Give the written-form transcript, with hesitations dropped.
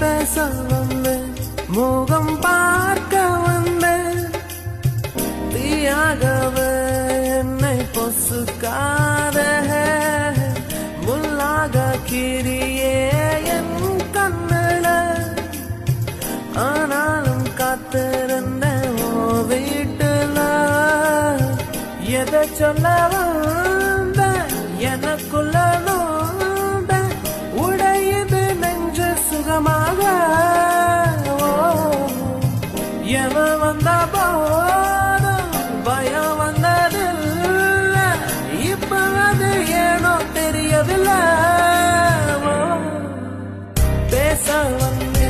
பேச வந்து முகம் பார்க்க வந்து தீயாகவே என்னை பொசுக்காத முள்ளாக கீரியே என் கண்ணல ஆனாலும் காத்திருந்த வீட்டுல எதை சொல்ல வந்த எனக்குள்ள நோந்த உடையுது நெஞ்சு சுகமாக எவன் வந்த போதும் பயம் வந்ததில்ல இப்ப அது ஏனோ தெரியவில்லை பேச வந்து